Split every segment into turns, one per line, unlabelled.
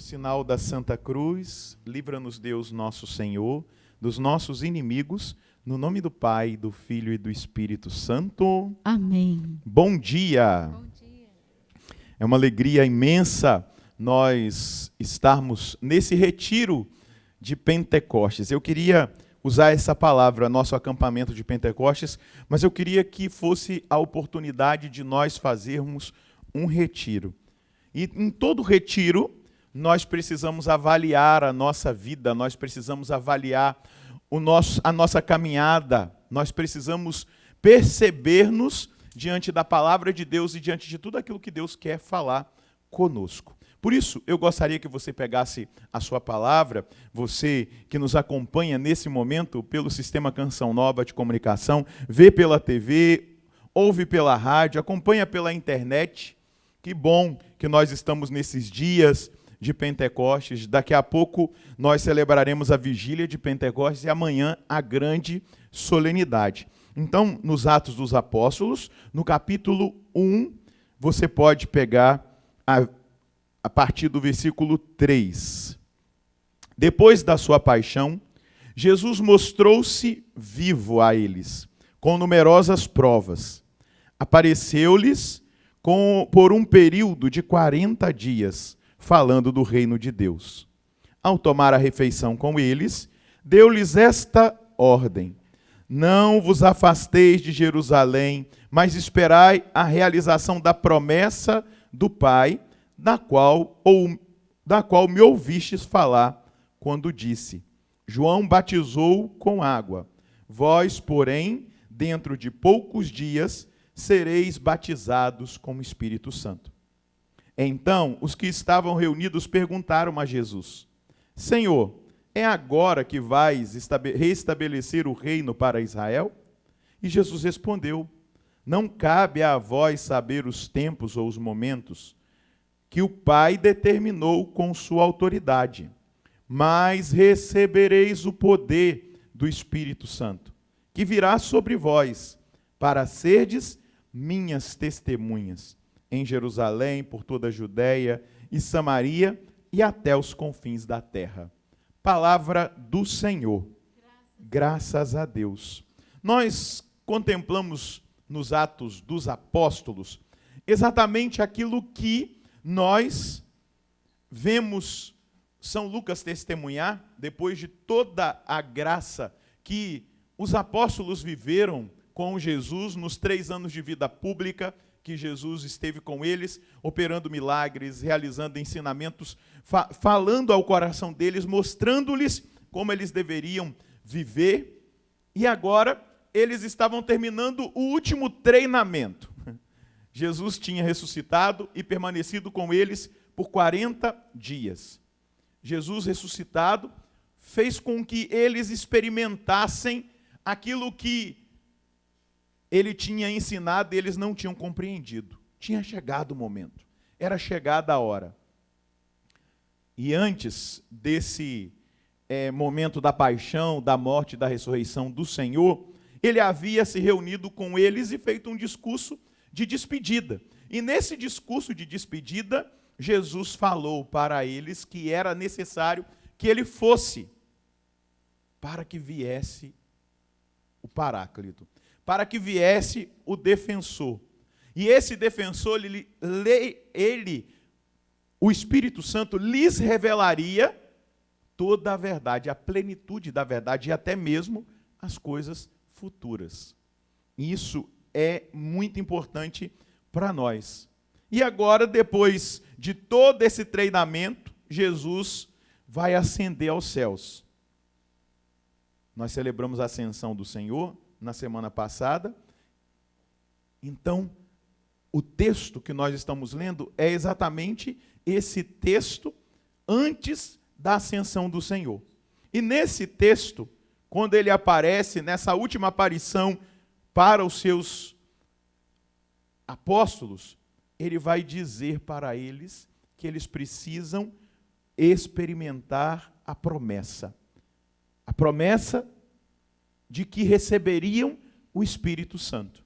sinal da Santa Cruz, livra-nos Deus nosso Senhor, dos nossos inimigos, no nome do Pai, do Filho e do Espírito Santo.
Amém.
Bom dia!
Bom dia.
É uma alegria imensa nós estarmos nesse retiro de Pentecostes. Eu queria usar essa palavra, nosso acampamento de Pentecostes, mas eu queria que fosse a oportunidade de nós fazermos um retiro. E em todo retiro, nós precisamos avaliar a nossa vida, nós precisamos avaliar a nossa caminhada, nós precisamos perceber-nos diante da palavra de Deus e diante de tudo aquilo que Deus quer falar conosco. Por isso, eu gostaria que você pegasse a sua palavra, você que nos acompanha nesse momento pelo Sistema Canção Nova de Comunicação, vê pela TV, ouve pela rádio, acompanha pela internet. Que bom que nós estamos nesses dias de Pentecostes. Daqui a pouco nós celebraremos a vigília de Pentecostes e amanhã a grande solenidade. Então, nos Atos dos Apóstolos, no capítulo 1, você pode pegar a partir do versículo 3. Depois da sua paixão, Jesus mostrou-se vivo a eles, com numerosas provas. Apareceu-lhes por um período de 40 dias, falando do reino de Deus. Ao tomar a refeição com eles, deu-lhes esta ordem: não vos afasteis de Jerusalém, mas esperai a realização da promessa do Pai, da qual me ouvistes falar, quando disse: João batizou com água, vós, porém, dentro de poucos dias, sereis batizados com o Espírito Santo. Então, os que estavam reunidos perguntaram a Jesus: Senhor, é agora que vais restabelecer o reino para Israel? E Jesus respondeu: não cabe a vós saber os tempos ou os momentos que o Pai determinou com sua autoridade, mas recebereis o poder do Espírito Santo, que virá sobre vós, para serdes minhas testemunhas, em Jerusalém, por toda a Judéia e Samaria e até os confins da terra. Palavra do Senhor. Graças a Deus. Nós contemplamos nos Atos dos Apóstolos exatamente aquilo que nós vemos São Lucas testemunhar, depois de toda a graça que os apóstolos viveram com Jesus nos 3 anos de vida pública, que Jesus esteve com eles, operando milagres, realizando ensinamentos, falando ao coração deles, mostrando-lhes como eles deveriam viver. E agora eles estavam terminando o último treinamento. Jesus tinha ressuscitado e permanecido com eles por 40 dias. Jesus ressuscitado fez com que eles experimentassem aquilo que ele tinha ensinado e eles não tinham compreendido. Tinha chegado o momento. Era chegada a hora. E antes desse momento da paixão, da morte e da ressurreição do Senhor, ele havia se reunido com eles e feito um discurso de despedida. E nesse discurso de despedida, Jesus falou para eles que era necessário que ele fosse, para que viesse o Paráclito, para que viesse o defensor. E esse defensor, o Espírito Santo, lhes revelaria toda a verdade, a plenitude da verdade e até mesmo as coisas futuras. Isso é muito importante para nós. E agora, depois de todo esse treinamento, Jesus vai ascender aos céus. Nós celebramos a ascensão do Senhor na semana passada. Então, o texto que nós estamos lendo é exatamente esse texto antes da ascensão do Senhor. E nesse texto, quando ele aparece, nessa última aparição para os seus apóstolos, ele vai dizer para eles que eles precisam experimentar a promessa. A promessa de que receberiam o Espírito Santo.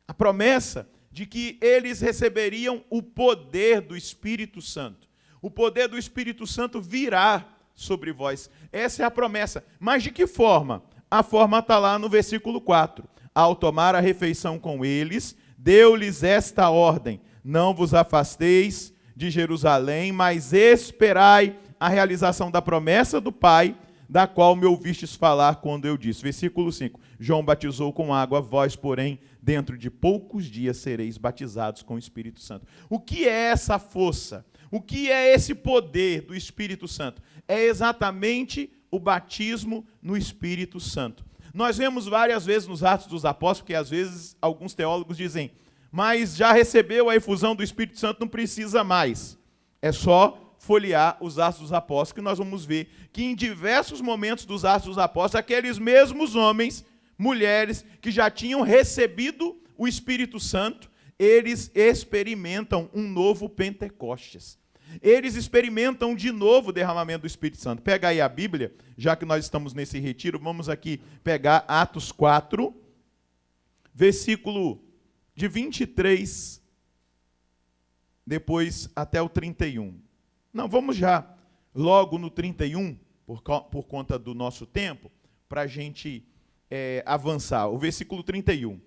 A promessa de que eles receberiam o poder do Espírito Santo. O poder do Espírito Santo virá sobre vós. Essa é a promessa. Mas de que forma? A forma está lá no versículo 4. Ao tomar a refeição com eles, deu-lhes esta ordem: não vos afasteis de Jerusalém, mas esperai a realização da promessa do Pai, da qual me ouvistes falar quando eu disse. Versículo 5. João batizou com água, vós, porém, dentro de poucos dias sereis batizados com o Espírito Santo. O que é essa força? O que é esse poder do Espírito Santo? É exatamente o batismo no Espírito Santo. Nós vemos várias vezes nos Atos dos Apóstolos, que às vezes alguns teólogos dizem, mas já recebeu a efusão do Espírito Santo, não precisa mais. É só folhear os Atos dos Apóstolos, que nós vamos ver que em diversos momentos dos Atos dos Apóstolos, aqueles mesmos homens, mulheres, que já tinham recebido o Espírito Santo, eles experimentam um novo Pentecostes. Eles experimentam de novo o derramamento do Espírito Santo. Pega aí a Bíblia, já que nós estamos nesse retiro, vamos aqui pegar Atos 4, versículo de 23, depois até o 31. Não, vamos já logo no 31, por conta do nosso tempo, para a gente avançar. O versículo 31.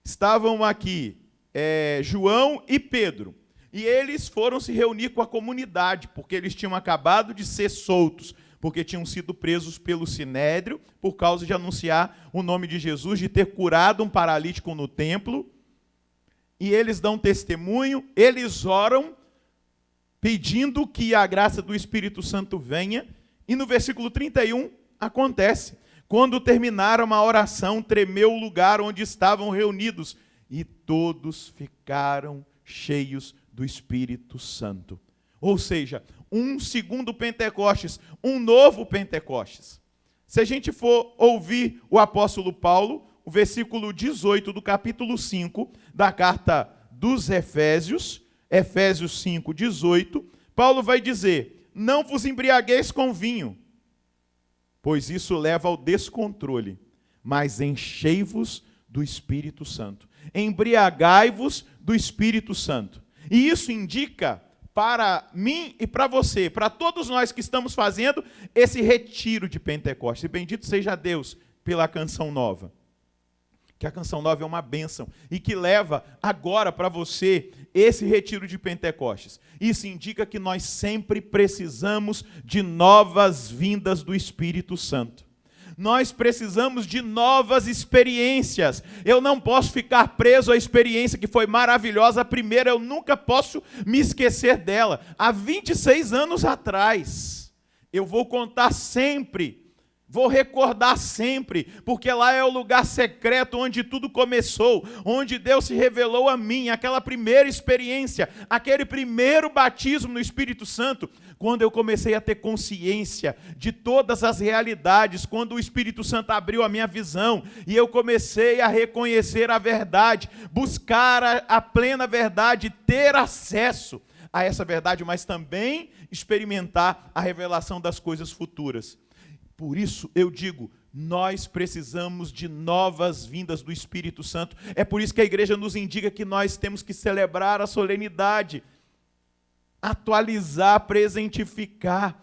Estavam aqui João e Pedro, e eles foram se reunir com a comunidade, porque eles tinham acabado de ser soltos, porque tinham sido presos pelo Sinédrio, por causa de anunciar o nome de Jesus, de ter curado um paralítico no templo. E eles dão testemunho, eles oram, pedindo que a graça do Espírito Santo venha. E no versículo 31 acontece. Quando terminaram a oração, tremeu o lugar onde estavam reunidos, e todos ficaram cheios do Espírito Santo. Ou seja, um segundo Pentecostes, um novo Pentecostes. Se a gente for ouvir o apóstolo Paulo, o versículo 18 do capítulo 5 da carta dos Efésios, Efésios 5, 18, Paulo vai dizer: não vos embriagueis com vinho, pois isso leva ao descontrole, mas enchei-vos do Espírito Santo. Embriagai-vos do Espírito Santo. E isso indica para mim e para você, para todos nós que estamos fazendo esse retiro de Pentecostes. E bendito seja Deus pela Canção Nova. Que a Canção Nova é uma bênção e que leva agora para você esse retiro de Pentecostes. Isso indica que nós sempre precisamos de novas vindas do Espírito Santo. Nós precisamos de novas experiências. Eu não posso ficar preso à experiência que foi maravilhosa. A primeira, eu nunca posso me esquecer dela. Há 26 anos atrás, eu vou contar sempre. Vou recordar sempre, porque lá é o lugar secreto onde tudo começou, onde Deus se revelou a mim, aquela primeira experiência, aquele primeiro batismo no Espírito Santo, quando eu comecei a ter consciência de todas as realidades, quando o Espírito Santo abriu a minha visão, e eu comecei a reconhecer a verdade, buscar a plena verdade, ter acesso a essa verdade, mas também experimentar a revelação das coisas futuras. Por isso eu digo, nós precisamos de novas vindas do Espírito Santo. É por isso que a igreja nos indica que nós temos que celebrar a solenidade, atualizar, presentificar,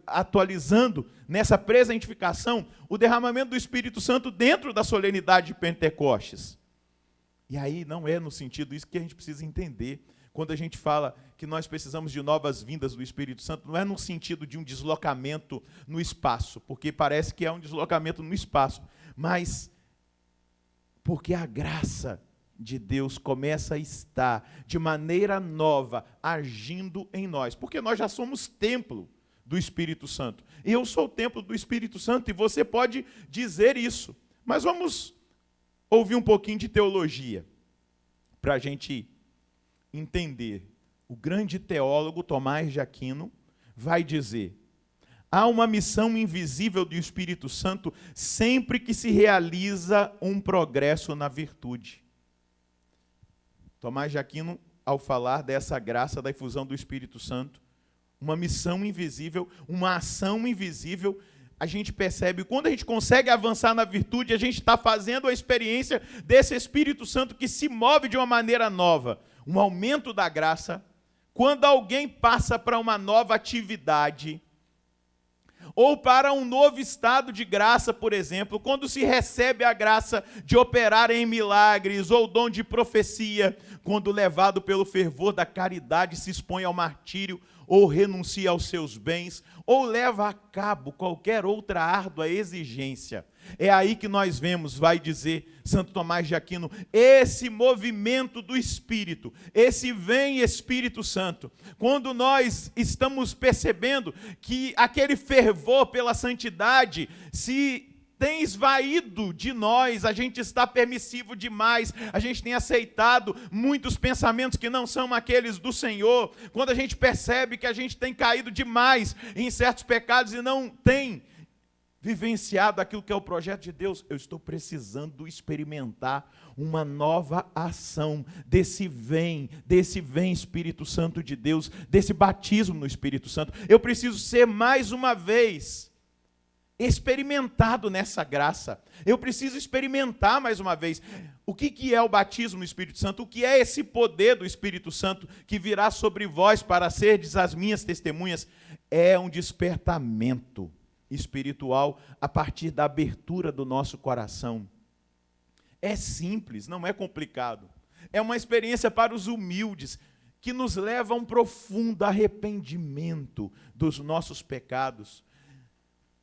atualizando nessa presentificação o derramamento do Espírito Santo dentro da solenidade de Pentecostes. E aí não é no sentido isso que a gente precisa entender. Quando a gente fala que nós precisamos de novas vindas do Espírito Santo, não é no sentido de um deslocamento no espaço, porque parece que é um deslocamento no espaço, mas porque a graça de Deus começa a estar de maneira nova agindo em nós, porque nós já somos templo do Espírito Santo. Eu sou o templo do Espírito Santo e você pode dizer isso. Mas vamos ouvir um pouquinho de teologia para a gente entender. O grande teólogo Tomás de Aquino vai dizer: há uma missão invisível do Espírito Santo sempre que se realiza um progresso na virtude. Tomás de Aquino, ao falar dessa graça da efusão do Espírito Santo, uma missão invisível, uma ação invisível, a gente percebe, quando a gente consegue avançar na virtude, a gente está fazendo a experiência desse Espírito Santo que se move de uma maneira nova. Um aumento da graça quando alguém passa para uma nova atividade, ou para um novo estado de graça, por exemplo, quando se recebe a graça de operar em milagres, ou o dom de profecia, quando levado pelo fervor da caridade se expõe ao martírio, ou renuncia aos seus bens, ou leva a cabo qualquer outra árdua exigência. É aí que nós vemos, vai dizer Santo Tomás de Aquino, esse movimento do Espírito, esse vem Espírito Santo. Quando nós estamos percebendo que aquele fervor pela santidade se tem esvaído de nós, a gente está permissivo demais, a gente tem aceitado muitos pensamentos que não são aqueles do Senhor, quando a gente percebe que a gente tem caído demais em certos pecados e não tem vivenciado aquilo que é o projeto de Deus, eu estou precisando experimentar uma nova ação desse vem Espírito Santo de Deus, desse batismo no Espírito Santo. Eu preciso ser mais uma vez experimentado nessa graça. Eu preciso experimentar mais uma vez. O que é o batismo no Espírito Santo? O que é esse poder do Espírito Santo que virá sobre vós para serdes as minhas testemunhas? É um despertamento espiritual a partir da abertura do nosso coração. É simples, não é complicado. É uma experiência para os humildes, que nos leva a um profundo arrependimento dos nossos pecados.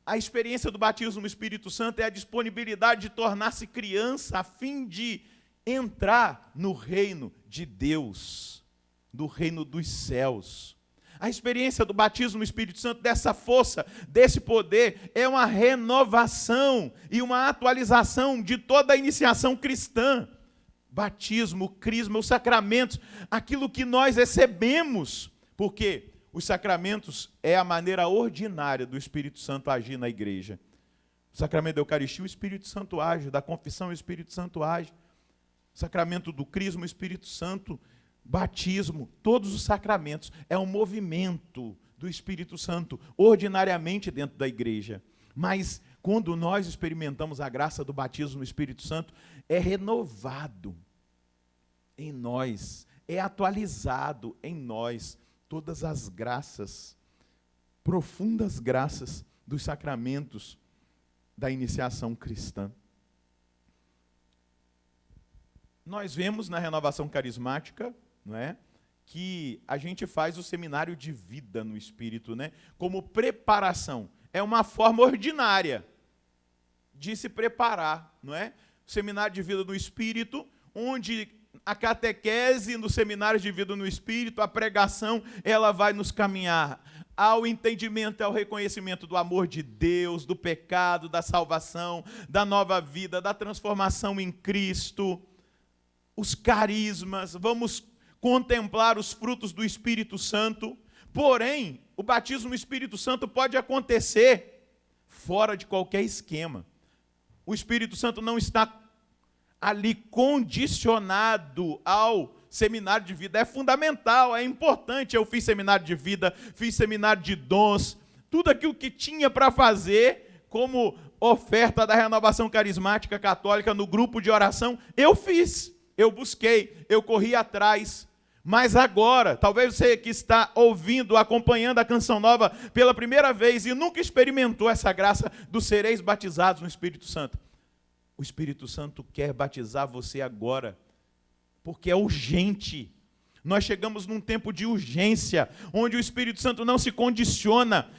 A experiência do batismo no Espírito Santo é a disponibilidade de tornar-se criança a fim de entrar no reino de Deus, do reino dos céus. A experiência do batismo no Espírito Santo, dessa força, desse poder, é uma renovação e uma atualização de toda a iniciação cristã. Batismo, crisma, os sacramentos, aquilo que nós recebemos, porque os sacramentos é a maneira ordinária do Espírito Santo agir na igreja. O sacramento da Eucaristia, o Espírito Santo age, da confissão, o Espírito Santo age. O sacramento do crisma, o Espírito Santo, batismo, todos os sacramentos, é um movimento do Espírito Santo, ordinariamente dentro da igreja. Mas, quando nós experimentamos a graça do batismo no Espírito Santo, é renovado em nós, é atualizado em nós, todas as graças, profundas graças dos sacramentos da iniciação cristã. Nós vemos na renovação carismática, não é, que a gente faz o seminário de vida no Espírito, né, como preparação. É uma forma ordinária de se preparar, não é? O seminário de vida no Espírito, onde a catequese no seminário de vida no Espírito, a pregação, ela vai nos caminhar ao entendimento, ao reconhecimento do amor de Deus, do pecado, da salvação, da nova vida, da transformação em Cristo, os carismas, vamos contemplar os frutos do Espírito Santo. Porém, o batismo no Espírito Santo pode acontecer fora de qualquer esquema. O Espírito Santo não está ali condicionado ao seminário de vida. É fundamental, é importante. Eu fiz seminário de vida, fiz seminário de dons, tudo aquilo que tinha para fazer como oferta da renovação carismática católica no grupo de oração, eu fiz, eu busquei, eu corri atrás. Mas agora, talvez você que está ouvindo, acompanhando a Canção Nova pela primeira vez e nunca experimentou essa graça do sereis batizados no Espírito Santo. O Espírito Santo quer batizar você agora, porque é urgente. Nós chegamos num tempo de urgência, onde o Espírito Santo não se condiciona,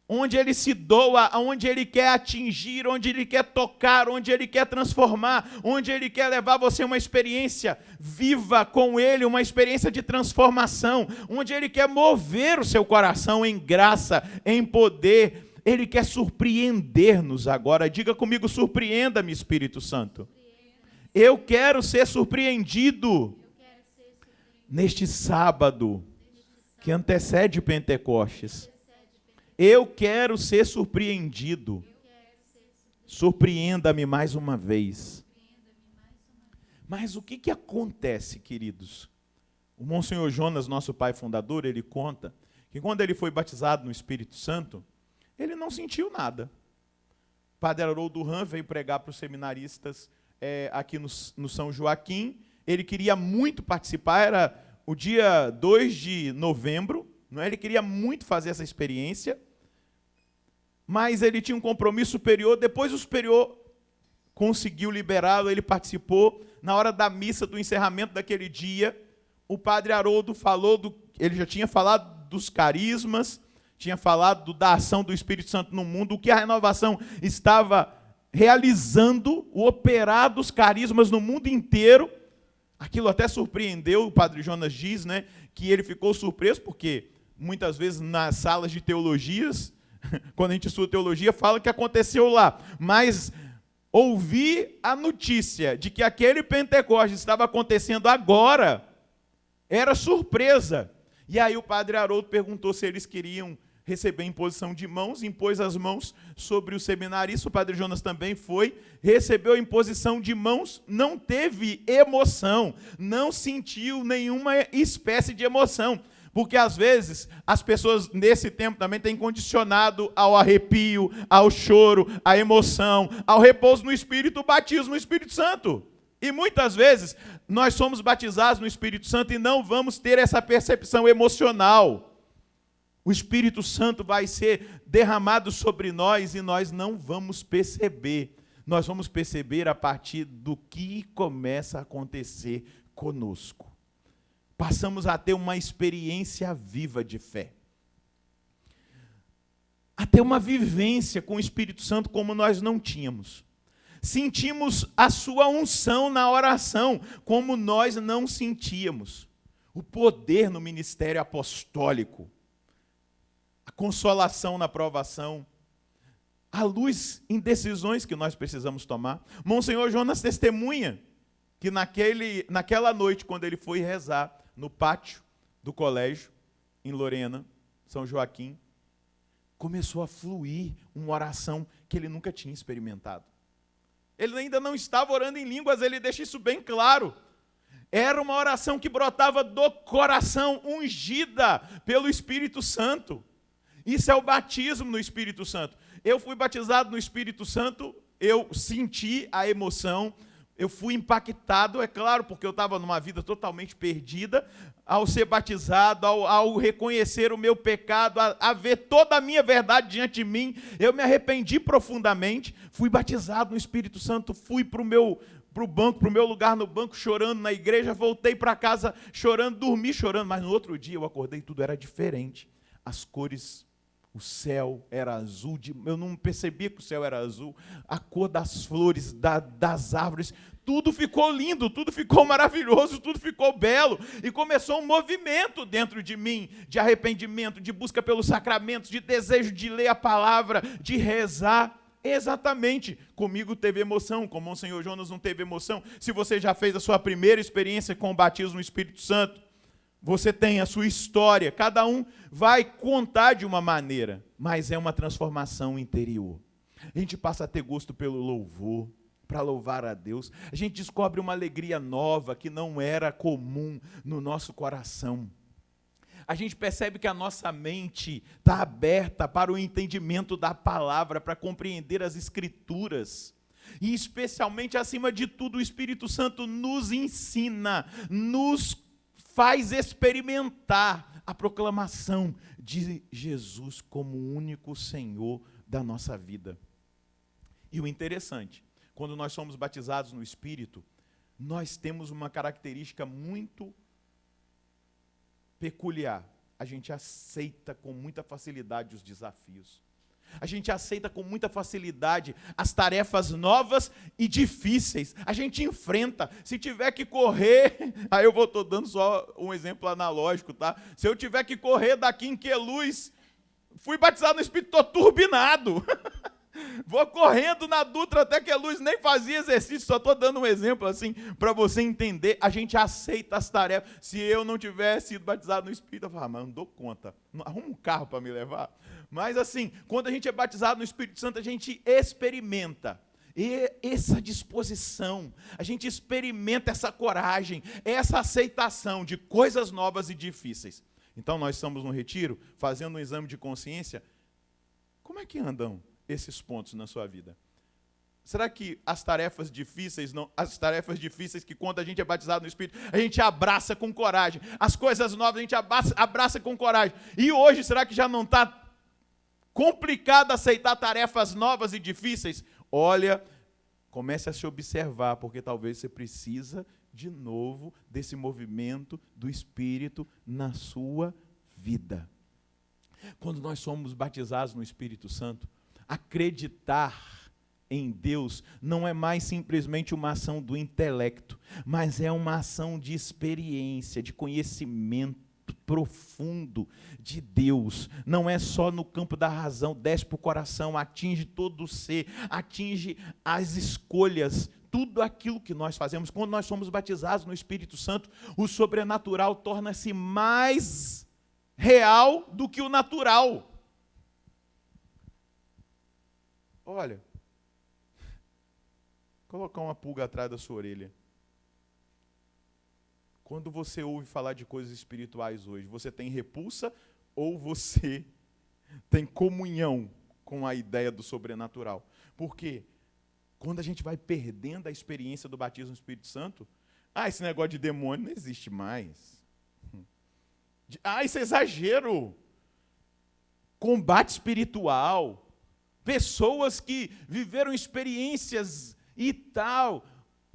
onde ele se doa, onde ele quer atingir, onde ele quer tocar, onde ele quer transformar, onde ele quer levar você a uma experiência viva com ele, uma experiência de transformação, onde ele quer mover o seu coração em graça, em poder. Ele quer surpreender-nos agora. Diga comigo, surpreenda-me, Espírito Santo. Eu quero ser surpreendido neste sábado que antecede Pentecostes. Eu quero ser surpreendido. Surpreenda-me mais uma vez. Mas o que acontece, queridos? O Monsenhor Jonas, nosso pai fundador, ele conta que quando ele foi batizado no Espírito Santo, ele não sentiu nada. O padre Haroldo Duran veio pregar para os seminaristas aqui no São Joaquim. Ele queria muito participar, era o dia 2 de novembro, não é? Ele queria muito fazer essa experiência, mas ele tinha um compromisso superior. Depois o superior conseguiu liberá-lo, ele participou. Na hora da missa, do encerramento daquele dia, o padre Haroldo ele já tinha falado dos carismas, tinha falado da ação do Espírito Santo no mundo, o que a renovação estava realizando, o operar dos carismas no mundo inteiro. Aquilo até surpreendeu, o padre Jonas diz, né, que ele ficou surpreso, porque muitas vezes nas salas de teologias, quando a gente estuda teologia, fala que aconteceu lá, mas ouvir a notícia de que aquele Pentecostes estava acontecendo agora, era surpresa. E aí o padre Haroldo perguntou se eles queriam receber imposição de mãos, impôs as mãos sobre o seminarista, o padre Jonas também foi, recebeu a imposição de mãos, não teve emoção, não sentiu nenhuma espécie de emoção, porque às vezes as pessoas nesse tempo também têm condicionado ao arrepio, ao choro, à emoção, ao repouso no Espírito, o batismo no Espírito Santo. E muitas vezes nós somos batizados no Espírito Santo e não vamos ter essa percepção emocional. O Espírito Santo vai ser derramado sobre nós e nós não vamos perceber. Nós vamos perceber a partir do que começa a acontecer conosco. Passamos a ter uma experiência viva de fé. A ter uma vivência com o Espírito Santo como nós não tínhamos. Sentimos a sua unção na oração, como nós não sentíamos. O poder no ministério apostólico. A consolação na provação. A luz em decisões que nós precisamos tomar. Monsenhor Jonas testemunha que naquela noite, quando ele foi rezar no pátio do colégio, em Lorena, São Joaquim, começou a fluir uma oração que ele nunca tinha experimentado. Ele ainda não estava orando em línguas, ele deixa isso bem claro. Era uma oração que brotava do coração, ungida pelo Espírito Santo. Isso é o batismo no Espírito Santo. Eu fui batizado no Espírito Santo, eu senti a emoção, eu fui impactado, é claro, porque eu estava numa vida totalmente perdida, ao ser batizado, ao reconhecer o meu pecado, a ver toda a minha verdade diante de mim, eu me arrependi profundamente, fui batizado no Espírito Santo, fui para o meu lugar no banco, chorando na igreja, voltei para casa chorando, dormi chorando, mas no outro dia eu acordei e tudo era diferente. As cores, o céu era azul, eu não percebia que o céu era azul, a cor das flores, das árvores, tudo ficou lindo, tudo ficou maravilhoso, tudo ficou belo, e começou um movimento dentro de mim, de arrependimento, de busca pelos sacramentos, de desejo de ler a palavra, de rezar. Exatamente, comigo teve emoção, como o Monsenhor Jonas não teve emoção. Se você já fez a sua primeira experiência com o batismo no Espírito Santo, você tem a sua história, cada um vai contar de uma maneira, mas é uma transformação interior. A gente passa a ter gosto pelo louvor, para louvar a Deus. A gente descobre uma alegria nova que não era comum no nosso coração. A gente percebe que a nossa mente está aberta para o entendimento da palavra, para compreender as Escrituras. E especialmente, acima de tudo, o Espírito Santo nos ensina, nos faz experimentar a proclamação de Jesus como o único Senhor da nossa vida. E o interessante, quando nós somos batizados no Espírito, nós temos uma característica muito peculiar. A gente aceita com muita facilidade os desafios. A gente aceita com muita facilidade as tarefas novas e difíceis. A gente enfrenta. Se tiver que correr, aí eu estou dando só um exemplo analógico, tá? Se eu tiver que correr daqui em Queluz, fui batizado no Espírito, estou turbinado. Vou correndo na Dutra até Queluz, nem fazia exercício, só estou dando um exemplo assim, para você entender. A gente aceita as tarefas. Se eu não tivesse sido batizado no Espírito, eu falava, mas não dou conta, arruma um carro para me levar. Mas assim, quando a gente é batizado no Espírito Santo, a gente experimenta essa disposição, a gente experimenta essa coragem, essa aceitação de coisas novas e difíceis. Então nós estamos no retiro, fazendo um exame de consciência. Como é que andam esses pontos na sua vida? Será que as tarefas difíceis, não, as tarefas difíceis que quando a gente é batizado no Espírito, a gente abraça com coragem. As coisas novas a gente abraça com coragem. E hoje, será que já não está complicado aceitar tarefas novas e difíceis? Olha, comece a se observar, porque talvez você precisa de novo desse movimento do Espírito na sua vida. Quando nós somos batizados no Espírito Santo, acreditar em Deus não é mais simplesmente uma ação do intelecto, mas é uma ação de experiência, de conhecimento profundo de Deus. Não é só no campo da razão, desce para o coração, atinge todo o ser, atinge as escolhas, tudo aquilo que nós fazemos. Quando nós somos batizados no Espírito Santo, o sobrenatural torna-se mais real do que o natural. Olha, colocar uma pulga atrás da sua orelha. Quando você ouve falar de coisas espirituais hoje, você tem repulsa ou você tem comunhão com a ideia do sobrenatural? Porque quando a gente vai perdendo a experiência do batismo no Espírito Santo, esse negócio de demônio não existe mais. Isso é exagero. Combate espiritual. Pessoas que viveram experiências e tal.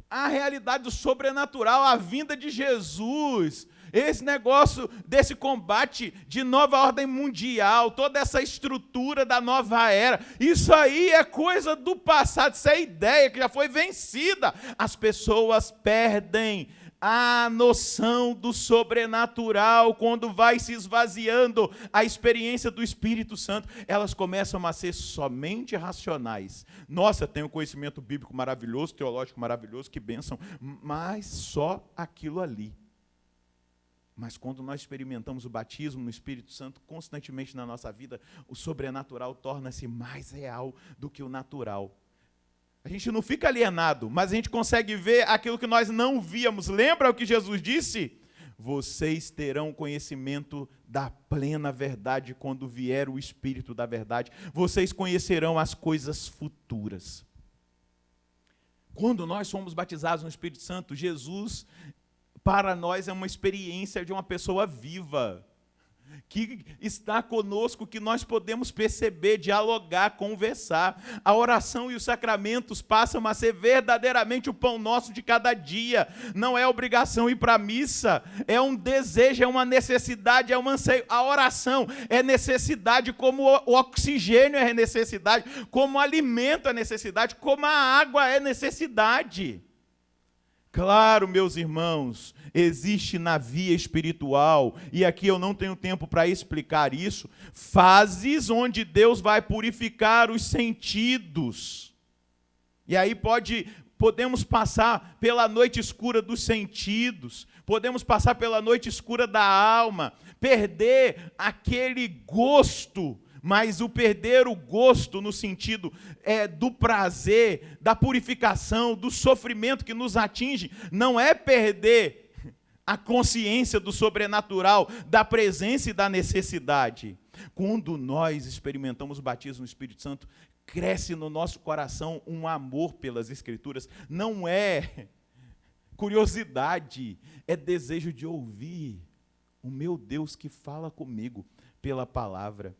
A realidade do sobrenatural, a vinda de Jesus. Esse negócio desse combate de nova ordem mundial, toda essa estrutura da nova era, isso aí é coisa do passado, isso é ideia que já foi vencida. As pessoas perdem a noção do sobrenatural quando vai se esvaziando a experiência do Espírito Santo. Elas começam a ser somente racionais. Nossa, tem um conhecimento bíblico maravilhoso, teológico maravilhoso, que bênção, mas só aquilo ali. Mas quando nós experimentamos o batismo no Espírito Santo constantemente na nossa vida, o sobrenatural torna-se mais real do que o natural. A gente não fica alienado, mas a gente consegue ver aquilo que nós não víamos. Lembra o que Jesus disse? Vocês terão conhecimento da plena verdade quando vier o Espírito da verdade. Vocês conhecerão as coisas futuras. Quando nós somos batizados no Espírito Santo, Jesus, para nós, é uma experiência de uma pessoa viva, que está conosco, que nós podemos perceber, dialogar, conversar. A oração e os sacramentos passam a ser verdadeiramente o pão nosso de cada dia. Não é obrigação ir para a missa, é um desejo, é uma necessidade, é um anseio. A oração é necessidade, como o oxigênio é necessidade, como o alimento é necessidade, como a água é necessidade. Claro, meus irmãos, existe na via espiritual, e aqui eu não tenho tempo para explicar isso, fases onde Deus vai purificar os sentidos. E aí podemos passar pela noite escura dos sentidos, podemos passar pela noite escura da alma, perder aquele gosto. Mas o perder o gosto no sentido do prazer, da purificação, do sofrimento que nos atinge, não é perder a consciência do sobrenatural, da presença e da necessidade. Quando nós experimentamos o batismo no Espírito Santo, cresce no nosso coração um amor pelas Escrituras. Não é curiosidade, é desejo de ouvir o meu Deus que fala comigo pela palavra.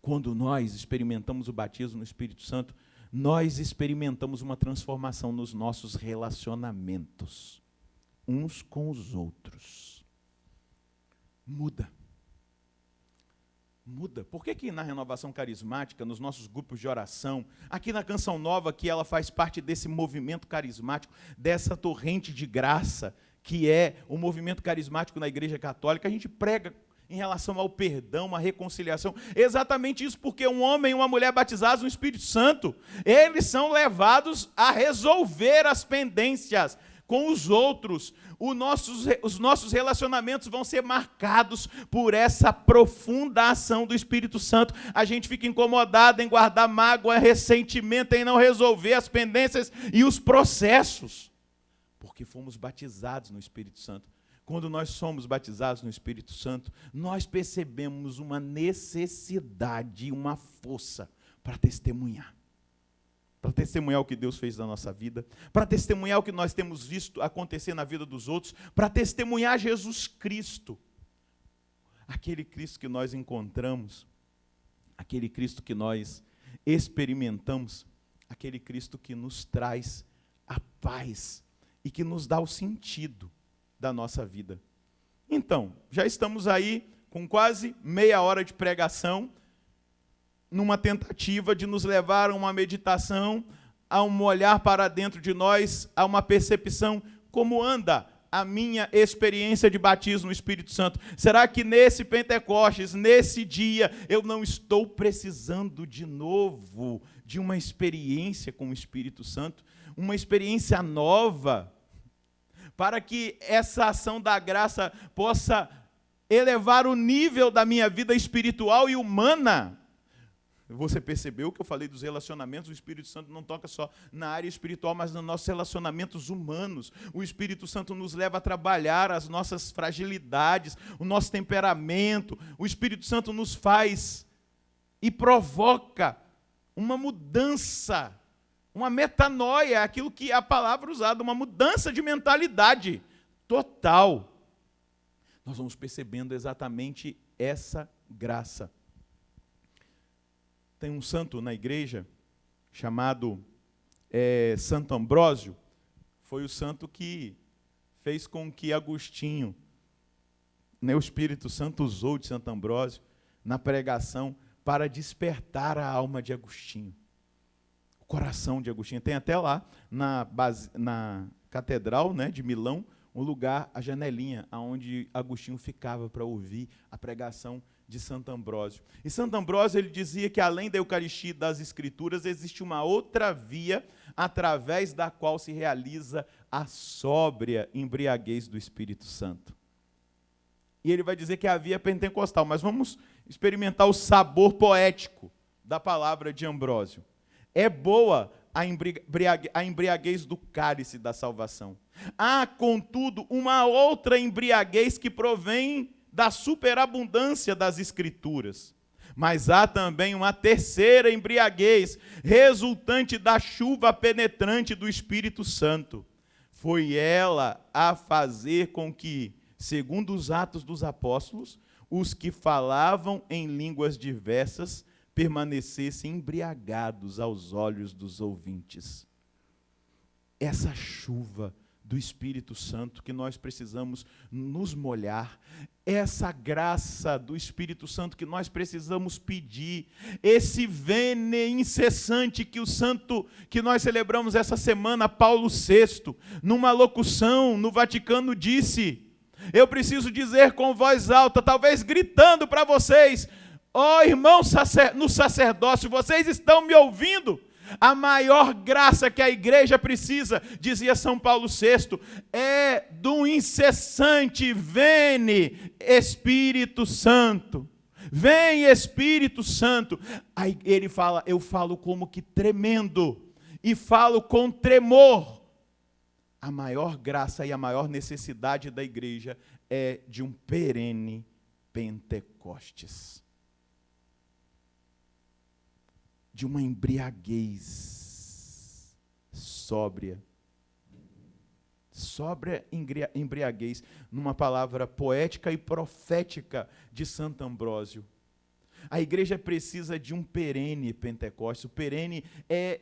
Quando nós experimentamos o batismo no Espírito Santo, nós experimentamos uma transformação nos nossos relacionamentos, uns com os outros. Muda. Por que na renovação carismática, nos nossos grupos de oração, aqui na Canção Nova, que ela faz parte desse movimento carismático, dessa torrente de graça, que é o movimento carismático na Igreja Católica, a gente prega em relação ao perdão, à reconciliação, exatamente isso, porque um homem e uma mulher batizados no Espírito Santo, eles são levados a resolver as pendências com os outros. Os nossos relacionamentos vão ser marcados por essa profunda ação do Espírito Santo. A gente fica incomodado em guardar mágoa, ressentimento, em não resolver as pendências e os processos, porque fomos batizados no Espírito Santo. Quando nós somos batizados no Espírito Santo, nós percebemos uma necessidade, uma força para testemunhar. para testemunhar o que Deus fez na nossa vida, para testemunhar o que nós temos visto acontecer na vida dos outros, para testemunhar Jesus Cristo, aquele Cristo que nós encontramos, aquele Cristo que nós experimentamos, aquele Cristo que nos traz a paz e que nos dá o sentido da nossa vida. Então, já estamos aí com quase meia hora de pregação, numa tentativa de nos levar a uma meditação, a um olhar para dentro de nós, a uma percepção, como anda a minha experiência de batismo no Espírito Santo. Será que nesse Pentecostes, nesse dia, eu não estou precisando de novo de uma experiência com o Espírito Santo? Uma experiência nova, para que essa ação da graça possa elevar o nível da minha vida espiritual e humana. Você percebeu que eu falei dos relacionamentos? O Espírito Santo não toca só na área espiritual, mas nos nossos relacionamentos humanos. O Espírito Santo nos leva a trabalhar as nossas fragilidades, o nosso temperamento. O Espírito Santo nos faz e provoca uma mudança, uma metanoia, aquilo que é a palavra usada, uma mudança de mentalidade total. Nós vamos percebendo exatamente essa graça. Tem um santo na igreja chamado Santo Ambrósio. Foi o santo que fez com que Agostinho, o Espírito Santo usou de Santo Ambrósio na pregação para despertar a alma de Agostinho, o coração de Agostinho. Tem até lá na catedral, né, de Milão, um lugar, a janelinha, onde Agostinho ficava para ouvir a pregação de Santo Ambrósio. E Santo Ambrósio, ele dizia que além da Eucaristia e das Escrituras, existe uma outra via através da qual se realiza a sóbria embriaguez do Espírito Santo. E ele vai dizer que é a via pentecostal, mas vamos experimentar o sabor poético da palavra de Ambrósio. É boa a embriaguez do cálice da salvação. Há, contudo, uma outra embriaguez que provém da superabundância das Escrituras. Mas há também uma terceira embriaguez, resultante da chuva penetrante do Espírito Santo. Foi ela a fazer com que, segundo os Atos dos Apóstolos, os que falavam em línguas diversas permanecessem embriagados aos olhos dos ouvintes. Essa chuva do Espírito Santo que nós precisamos nos molhar, essa graça do Espírito Santo que nós precisamos pedir, esse vêne incessante que o santo que nós celebramos essa semana, Paulo VI, numa locução no Vaticano disse: eu preciso dizer com voz alta, talvez gritando para vocês, ó irmãos no sacerdócio, vocês estão me ouvindo? A maior graça que a igreja precisa, dizia São Paulo VI, é do incessante vene Espírito Santo. Vem Espírito Santo. Aí ele fala, eu falo como que tremendo, e falo com tremor. A maior graça e a maior necessidade da igreja é de um perene Pentecostes. De uma embriaguez sóbria. Sóbria embriaguez, numa palavra poética e profética de Santo Ambrósio. A igreja precisa de um perene Pentecostes. O perene é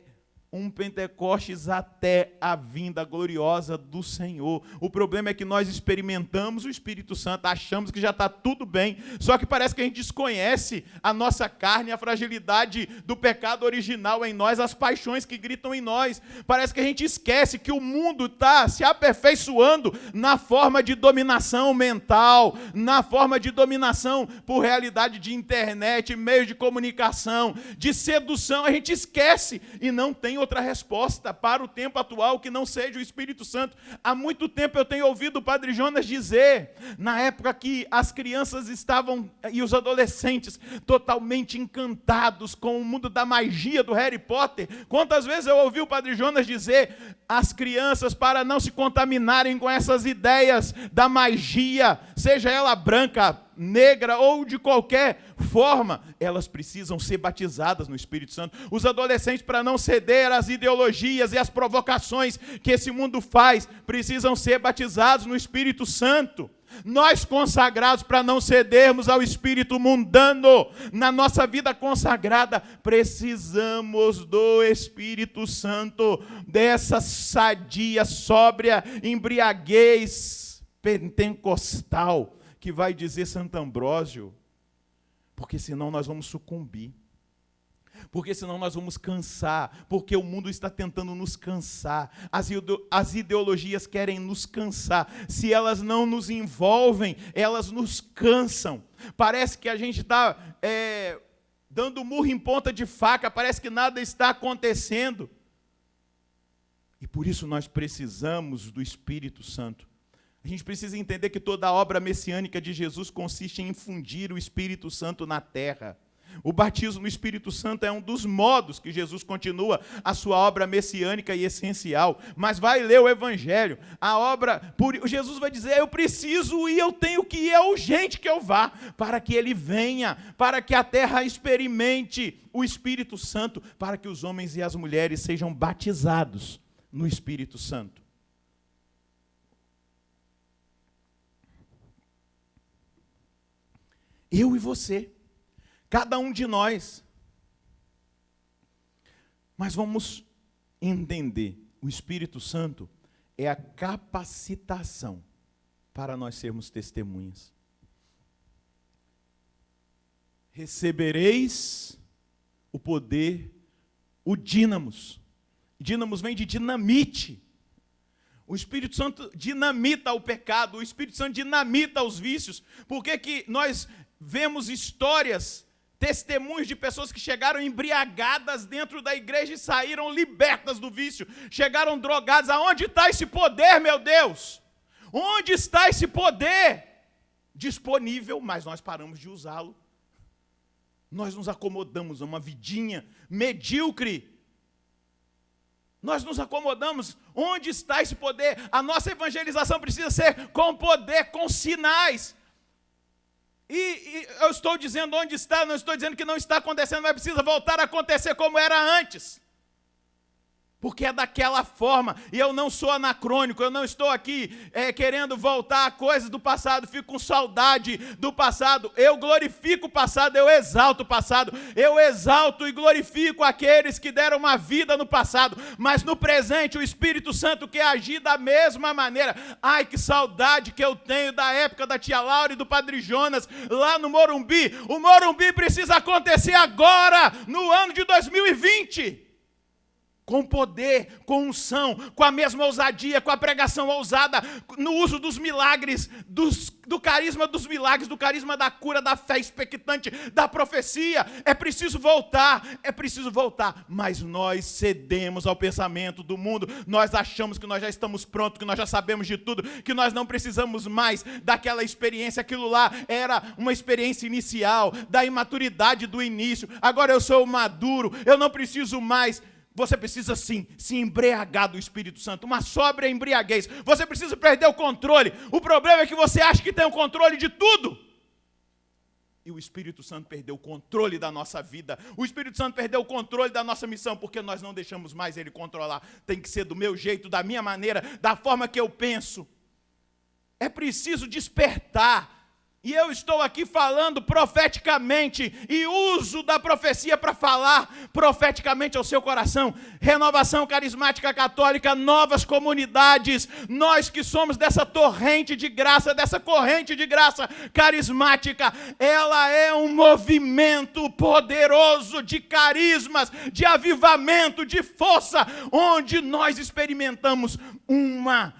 um Pentecostes até a vinda gloriosa do Senhor. O problema é que nós experimentamos o Espírito Santo, achamos que já está tudo bem, só que parece que a gente desconhece a nossa carne, a fragilidade do pecado original em nós, as paixões que gritam em nós. Parece que a gente esquece que o mundo está se aperfeiçoando na forma de dominação mental, na forma de dominação por realidade de internet, meios de comunicação, de sedução. A gente esquece e não tem outra resposta para o tempo atual que não seja o Espírito Santo. Há muito tempo eu tenho ouvido o Padre Jonas dizer, na época que as crianças estavam, e os adolescentes, totalmente encantados com o mundo da magia do Harry Potter, quantas vezes eu ouvi o Padre Jonas dizer, as crianças, para não se contaminarem com essas ideias da magia, seja ela branca, negra ou de qualquer forma, elas precisam ser batizadas no Espírito Santo. Os adolescentes, para não ceder às ideologias e às provocações que esse mundo faz, precisam ser batizados no Espírito Santo. Nós consagrados, para não cedermos ao espírito mundano, na nossa vida consagrada, precisamos do Espírito Santo, dessa sadia, sóbria embriaguez pentecostal, que vai dizer Santo Ambrósio, porque senão nós vamos sucumbir. Porque senão nós vamos cansar, porque o mundo está tentando nos cansar, as ideologias querem nos cansar, se elas não nos envolvem, elas nos cansam. Parece que a gente está dando murro em ponta de faca, parece que nada está acontecendo. E por isso nós precisamos do Espírito Santo. A gente precisa entender que toda a obra messiânica de Jesus consiste em infundir o Espírito Santo na terra. O batismo no Espírito Santo é um dos modos que Jesus continua a sua obra messiânica e essencial. Mas vai ler o Evangelho, Jesus vai dizer, eu preciso ir, eu tenho que ir, é urgente que eu vá, para que ele venha, para que a terra experimente o Espírito Santo, para que os homens e as mulheres sejam batizados no Espírito Santo. Eu e você. Cada um de nós. Mas vamos entender, o Espírito Santo é a capacitação para nós sermos testemunhas. Recebereis o poder, o dínamos. Dínamos vem de dinamite. O Espírito Santo dinamita o pecado, o Espírito Santo dinamita os vícios. Por que que nós vemos histórias, testemunhos de pessoas que chegaram embriagadas dentro da igreja e saíram libertas do vício, chegaram drogadas? Aonde está esse poder, meu Deus? Onde está esse poder? Disponível, mas nós paramos de usá-lo. Nós nos acomodamos a uma vidinha medíocre. Nós nos acomodamos. Onde está esse poder? A nossa evangelização precisa ser com poder, com sinais. E eu estou dizendo onde está, não estou dizendo que não está acontecendo, mas precisa voltar a acontecer como era antes. Porque é daquela forma, e eu não sou anacrônico, eu não estou aqui querendo voltar a coisas do passado, fico com saudade do passado. Eu glorifico o passado, eu exalto o passado, eu exalto e glorifico aqueles que deram uma vida no passado, mas no presente o Espírito Santo quer agir da mesma maneira. Ai, que saudade que eu tenho da época da tia Laura e do Padre Jonas, lá no Morumbi. O Morumbi precisa acontecer agora, no ano de 2020. Com poder, com unção, com a mesma ousadia, com a pregação ousada, no uso dos milagres, do carisma dos milagres, do carisma da cura, da fé expectante, da profecia. É preciso voltar, mas nós cedemos ao pensamento do mundo, nós achamos que nós já estamos prontos, que nós já sabemos de tudo, que nós não precisamos mais daquela experiência, aquilo lá era uma experiência inicial, da imaturidade do início, agora eu sou maduro, eu não preciso mais. Você precisa sim se embriagar do Espírito Santo, uma sóbria embriaguez. Você precisa perder o controle. O problema é que você acha que tem o controle de tudo. E o Espírito Santo perdeu o controle da nossa vida. O Espírito Santo perdeu o controle da nossa missão, porque nós não deixamos mais ele controlar. Tem que ser do meu jeito, da minha maneira, da forma que eu penso. É preciso despertar. E eu estou aqui falando profeticamente e uso da profecia para falar profeticamente ao seu coração. Renovação Carismática Católica, novas comunidades, nós que somos dessa torrente de graça, dessa corrente de graça carismática, ela é um movimento poderoso de carismas, de avivamento, de força, onde nós experimentamos uma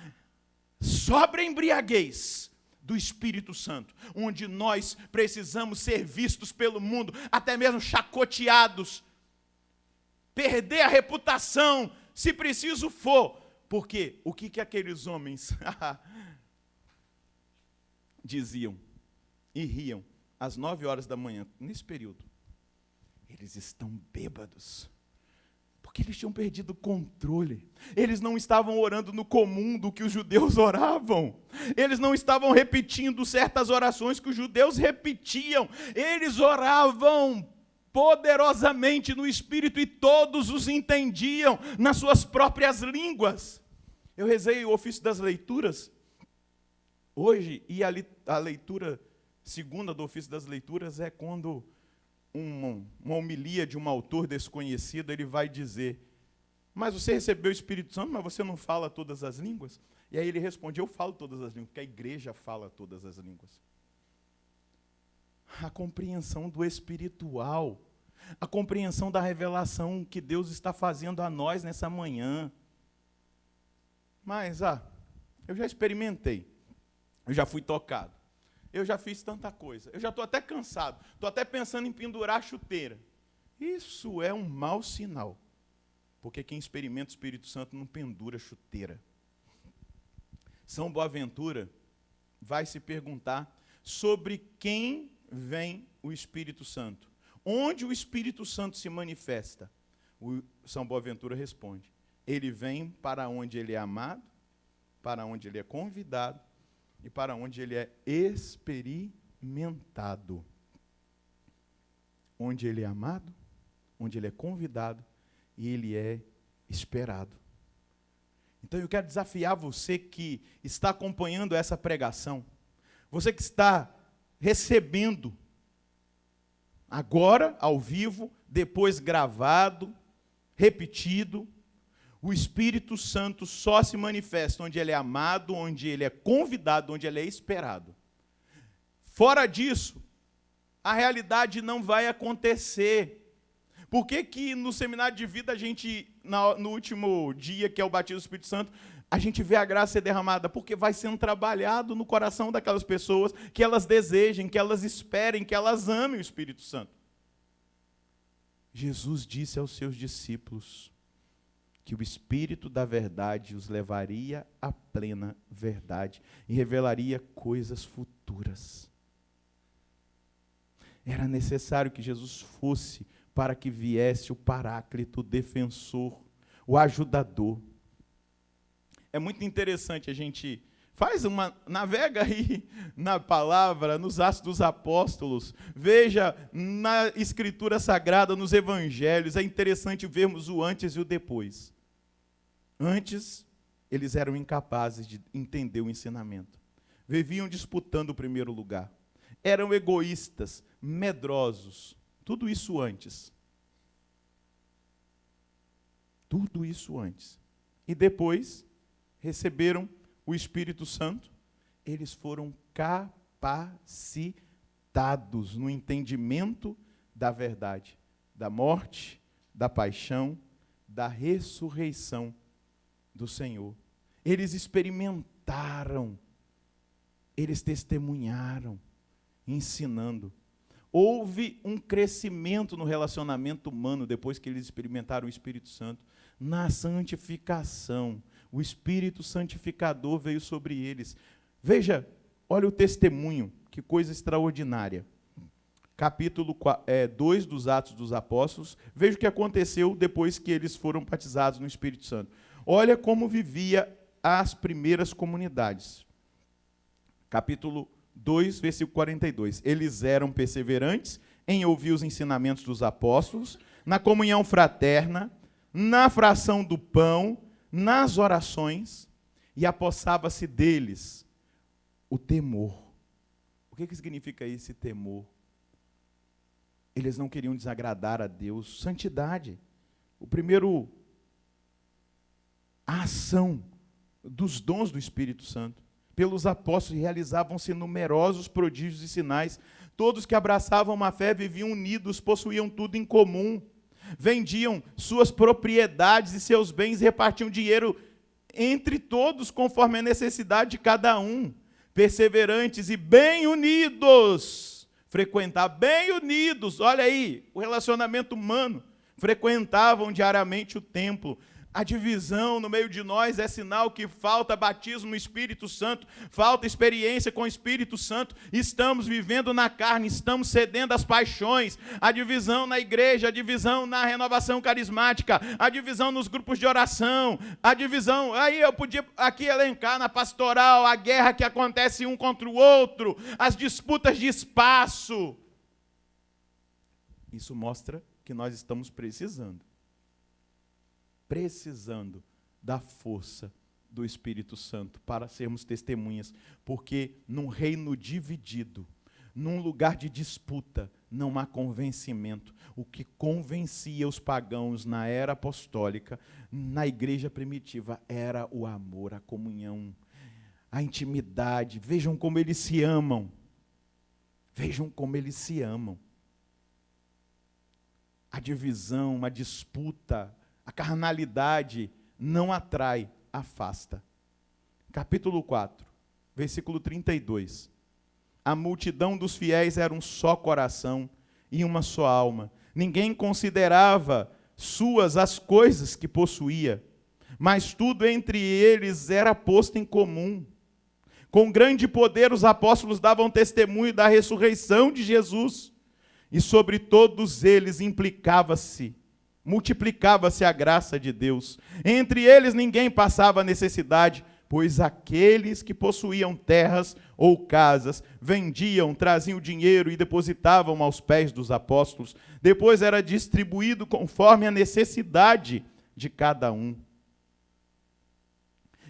sobreembriaguez do Espírito Santo, onde nós precisamos ser vistos pelo mundo, até mesmo chacoteados, perder a reputação, se preciso for, porque o que aqueles homens diziam e riam às 9 horas da manhã, nesse período? Eles estão bêbados, Porque eles tinham perdido o controle. Eles não estavam orando no comum do que os judeus oravam. Eles não estavam repetindo certas orações que os judeus repetiam. Eles oravam poderosamente no Espírito e todos os entendiam nas suas próprias línguas. Eu rezei o ofício das leituras hoje, e a leitura segunda do ofício das leituras é quando uma homilia de um autor desconhecido, ele vai dizer: mas você recebeu o Espírito Santo, mas você não fala todas as línguas? E aí ele responde: eu falo todas as línguas, porque a igreja fala todas as línguas. A compreensão do espiritual, a compreensão da revelação que Deus está fazendo a nós nessa manhã. Mas, eu já experimentei, eu já fui tocado, eu já fiz tanta coisa, eu já estou até cansado, estou até pensando em pendurar a chuteira. Isso é um mau sinal, porque quem experimenta o Espírito Santo não pendura a chuteira. São Boaventura vai se perguntar sobre quem vem o Espírito Santo. Onde o Espírito Santo se manifesta? O São Boaventura responde: ele vem para onde ele é amado, para onde ele é convidado e para onde ele é experimentado. Onde ele é amado, onde ele é convidado e ele é esperado. Então eu quero desafiar você que está acompanhando essa pregação, você que está recebendo agora ao vivo, depois gravado, repetido. O Espírito Santo só se manifesta onde ele é amado, onde ele é convidado, onde ele é esperado. Fora disso, a realidade não vai acontecer. Por que no seminário de vida a gente, no último dia, que é o batismo do Espírito Santo, a gente vê a graça ser derramada? Porque vai sendo trabalhado no coração daquelas pessoas que elas desejem, que elas esperem, que elas amem o Espírito Santo. Jesus disse aos seus discípulos que o Espírito da verdade os levaria à plena verdade e revelaria coisas futuras. Era necessário que Jesus fosse para que viesse o Paráclito, o defensor, o ajudador. É muito interessante, a gente navega aí na palavra, nos Atos dos Apóstolos, veja na Escritura Sagrada, nos Evangelhos, é interessante vermos o antes e o depois. Antes, eles eram incapazes de entender o ensinamento. Viviam disputando o primeiro lugar. Eram egoístas, medrosos. Tudo isso antes. Tudo isso antes. E depois, receberam o Espírito Santo. Eles foram capacitados no entendimento da verdade, da morte, da paixão, da ressurreição do Senhor. Eles experimentaram, eles testemunharam, ensinando. Houve um crescimento no relacionamento humano depois que eles experimentaram o Espírito Santo, na santificação. O Espírito santificador veio sobre eles. Veja, olha o testemunho, que coisa extraordinária. Capítulo 2 dos Atos dos Apóstolos, veja o que aconteceu depois que eles foram batizados no Espírito Santo. Olha como vivia as primeiras comunidades. Capítulo 2, versículo 42. Eles eram perseverantes em ouvir os ensinamentos dos apóstolos, na comunhão fraterna, na fração do pão, nas orações, e apossava-se deles o temor. O que significa esse temor? Eles não queriam desagradar a Deus. Santidade. A ação dos dons do Espírito Santo. Pelos apóstolos realizavam-se numerosos prodígios e sinais. Todos que abraçavam uma fé viviam unidos, possuíam tudo em comum. Vendiam suas propriedades e seus bens, repartiam dinheiro entre todos conforme a necessidade de cada um. Perseverantes e bem unidos. Bem unidos, olha aí, o relacionamento humano. Frequentavam diariamente o templo. A divisão no meio de nós é sinal que falta batismo no Espírito Santo, falta experiência com o Espírito Santo, estamos vivendo na carne, estamos cedendo às paixões. A divisão na igreja, a divisão na renovação carismática, a divisão nos grupos de oração, a divisão, aí eu podia aqui elencar na pastoral, a guerra que acontece um contra o outro, as disputas de espaço. Isso mostra que nós estamos precisando da força do Espírito Santo para sermos testemunhas, porque num reino dividido, num lugar de disputa, não há convencimento. O que convencia os pagãos na era apostólica, na igreja primitiva, era o amor, a comunhão, a intimidade. Vejam como eles se amam. Vejam como eles se amam. A divisão, a disputa, a carnalidade não atrai, afasta. Capítulo 4, versículo 32. A multidão dos fiéis era um só coração e uma só alma. Ninguém considerava suas as coisas que possuía, mas tudo entre eles era posto em comum. Com grande poder os apóstolos davam testemunho da ressurreição de Jesus, e sobre todos eles multiplicava-se a graça de Deus. Entre eles ninguém passava necessidade, pois aqueles que possuíam terras ou casas vendiam, traziam dinheiro e depositavam aos pés dos apóstolos. Depois era distribuído conforme a necessidade de cada um.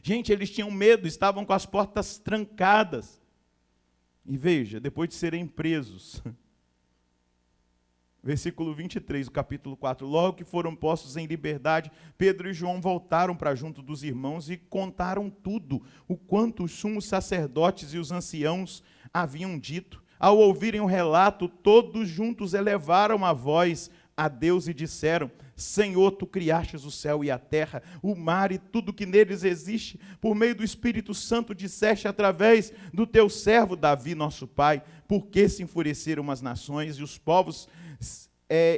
Gente, eles tinham medo, estavam com as portas trancadas. E veja, depois de serem presos, versículo 23 do capítulo 4. Logo que foram postos em liberdade, Pedro e João voltaram para junto dos irmãos e contaram tudo, o quanto os sumos sacerdotes e os anciãos haviam dito. Ao ouvirem o relato, todos juntos elevaram a voz a Deus e disseram: Senhor, tu criastes o céu e a terra, o mar e tudo que neles existe. Por meio do Espírito Santo disseste através do teu servo Davi, nosso pai, por que se enfureceram as nações e os povos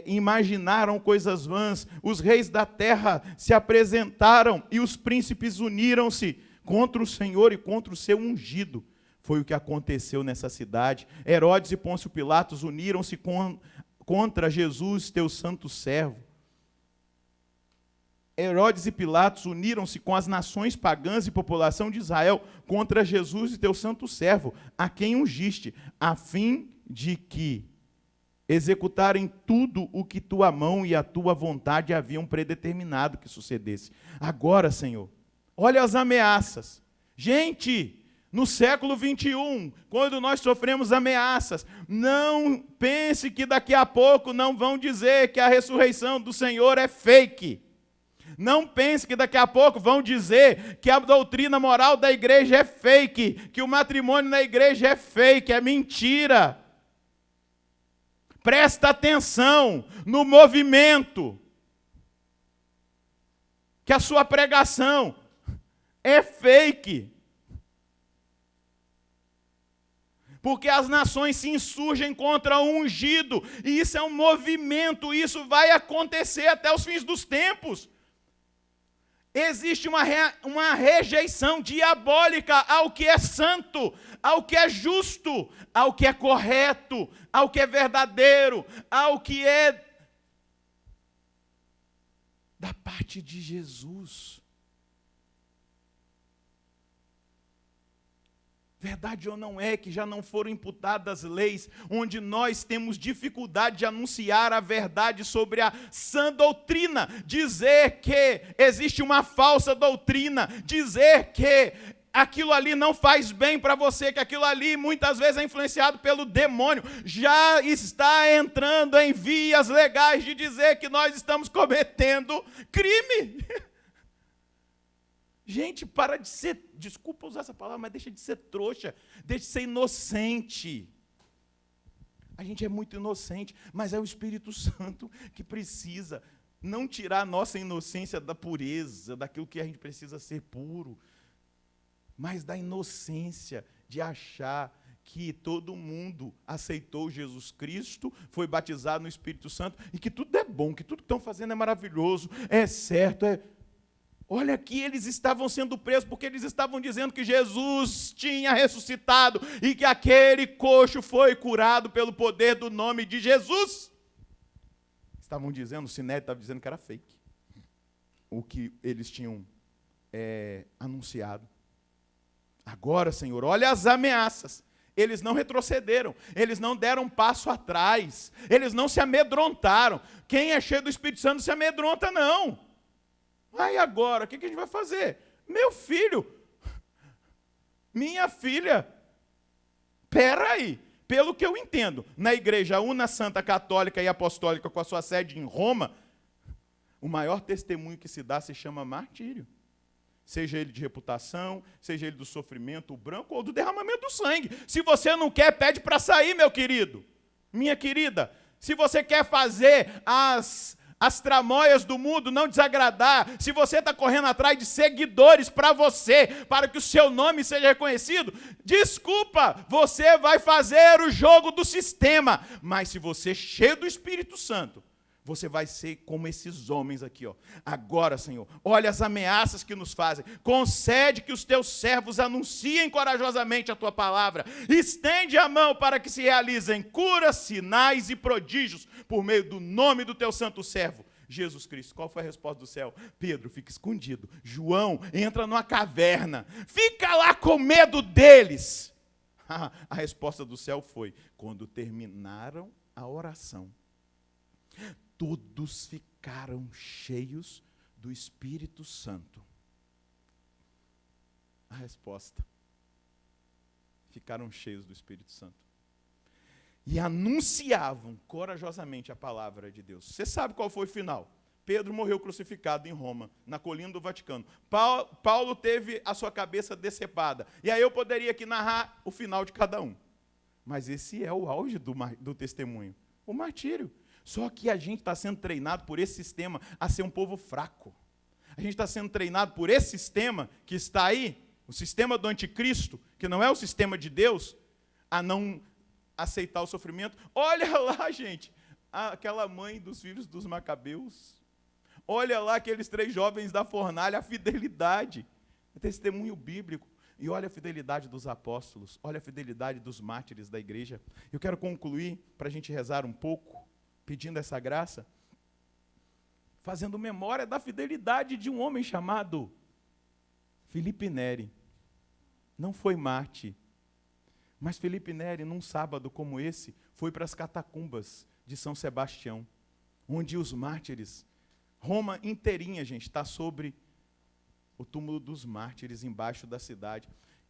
imaginaram coisas vãs. Os reis da terra se apresentaram e os príncipes uniram-se contra o Senhor e contra o seu ungido. Foi o que aconteceu nessa cidade. Herodes e Pôncio Pilatos uniram-se contra Jesus, teu santo servo. Herodes e Pilatos uniram-se com as nações pagãs e população de Israel contra Jesus e teu santo servo, a quem ungiste, a fim de que executarem tudo o que tua mão e a tua vontade haviam predeterminado que sucedesse. Agora, Senhor, olha as ameaças. Gente, no século 21, quando nós sofremos ameaças, não pense que daqui a pouco não vão dizer que a ressurreição do Senhor é fake. Não pense que daqui a pouco vão dizer que a doutrina moral da igreja é fake, que o matrimônio na igreja é fake, é mentira. Presta atenção no movimento, que a sua pregação é fake. Porque as nações se insurgem contra o ungido, e isso é um movimento, isso vai acontecer até os fins dos tempos. Existe uma rejeição diabólica ao que é santo, ao que é justo, ao que é correto, ao que é verdadeiro, ao que é da parte de Jesus. Verdade ou não é que já não foram imputadas leis onde nós temos dificuldade de anunciar a verdade sobre a sã doutrina, dizer que existe uma falsa doutrina, dizer que aquilo ali não faz bem para você, que aquilo ali muitas vezes é influenciado pelo demônio, já está entrando em vias legais de dizer que nós estamos cometendo crime. Gente, para de ser, desculpa usar essa palavra, mas deixa de ser trouxa, deixa de ser inocente. A gente é muito inocente, mas é o Espírito Santo que precisa não tirar a nossa inocência da pureza, daquilo que a gente precisa ser puro, mas da inocência de achar que todo mundo aceitou Jesus Cristo, foi batizado no Espírito Santo, e que tudo é bom, que tudo que estão fazendo é maravilhoso, é certo, Olha aqui, eles estavam sendo presos porque eles estavam dizendo que Jesus tinha ressuscitado e que aquele coxo foi curado pelo poder do nome de Jesus. Estavam dizendo, o Sinédrio estava dizendo que era fake, o que eles tinham anunciado. Agora, Senhor, olha as ameaças. Eles não retrocederam, eles não deram um passo atrás, eles não se amedrontaram. Quem é cheio do Espírito Santo não se amedronta, não. Aí agora, o que a gente vai fazer? Meu filho, minha filha, peraí, pelo que eu entendo, na igreja una santa, católica e apostólica com a sua sede em Roma, o maior testemunho que se dá se chama martírio. Seja ele de reputação, seja ele do sofrimento branco ou do derramamento do sangue. Se você não quer, pede para sair, meu querido, minha querida. Se você quer fazer as tramóias do mundo, não desagradar, se você está correndo atrás de seguidores para você, para que o seu nome seja reconhecido, desculpa, você vai fazer o jogo do sistema. Mas se você é cheio do Espírito Santo, você vai ser como esses homens aqui, ó. Agora, Senhor, olha as ameaças que nos fazem. Concede que os teus servos anunciem corajosamente a tua palavra. Estende a mão para que se realizem curas, sinais e prodígios por meio do nome do teu santo servo, Jesus Cristo. Qual foi a resposta do céu? Pedro, fica escondido. João, entra numa caverna. Fica lá com medo deles. A resposta do céu foi, quando terminaram a oração, todos ficaram cheios do Espírito Santo. A resposta. Ficaram cheios do Espírito Santo. E anunciavam corajosamente a palavra de Deus. Você sabe qual foi o final? Pedro morreu crucificado em Roma, na colina do Vaticano. Paulo teve a sua cabeça decepada. E aí eu poderia aqui narrar o final de cada um. Mas esse é o auge do testemunho. O martírio. Só que a gente está sendo treinado por esse sistema a ser um povo fraco. A gente está sendo treinado por esse sistema que está aí, o sistema do anticristo, que não é o sistema de Deus, a não aceitar o sofrimento. Olha lá, gente, aquela mãe dos filhos dos Macabeus. Olha lá aqueles 3 jovens da fornalha, a fidelidade. É testemunho bíblico. E olha a fidelidade dos apóstolos, olha a fidelidade dos mártires da igreja. Eu quero concluir, para a gente rezar um pouco, pedindo essa graça, fazendo memória da fidelidade de um homem chamado Felipe Neri. Não foi Marte, mas Felipe Neri, num sábado como esse, foi para as catacumbas de São Sebastião, onde os mártires, Roma inteirinha, gente, está sobre o túmulo dos mártires, embaixo da cidade.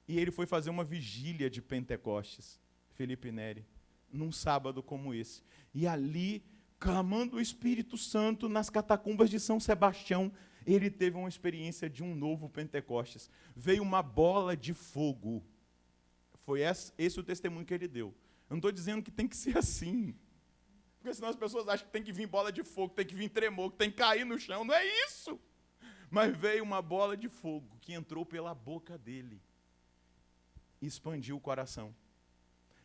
E ele foi fazer uma vigília de Pentecostes, Felipe Neri, num sábado como esse. E ali, clamando o Espírito Santo nas catacumbas de São Sebastião, ele teve uma experiência de um novo Pentecostes. Veio uma bola de fogo. Foi esse o testemunho que ele deu. Eu não estou dizendo que tem que ser assim. Porque senão as pessoas acham que tem que vir bola de fogo, tem que vir tremor, que tem que cair no chão. Não é isso. Mas veio uma bola de fogo que entrou pela boca dele e expandiu o coração.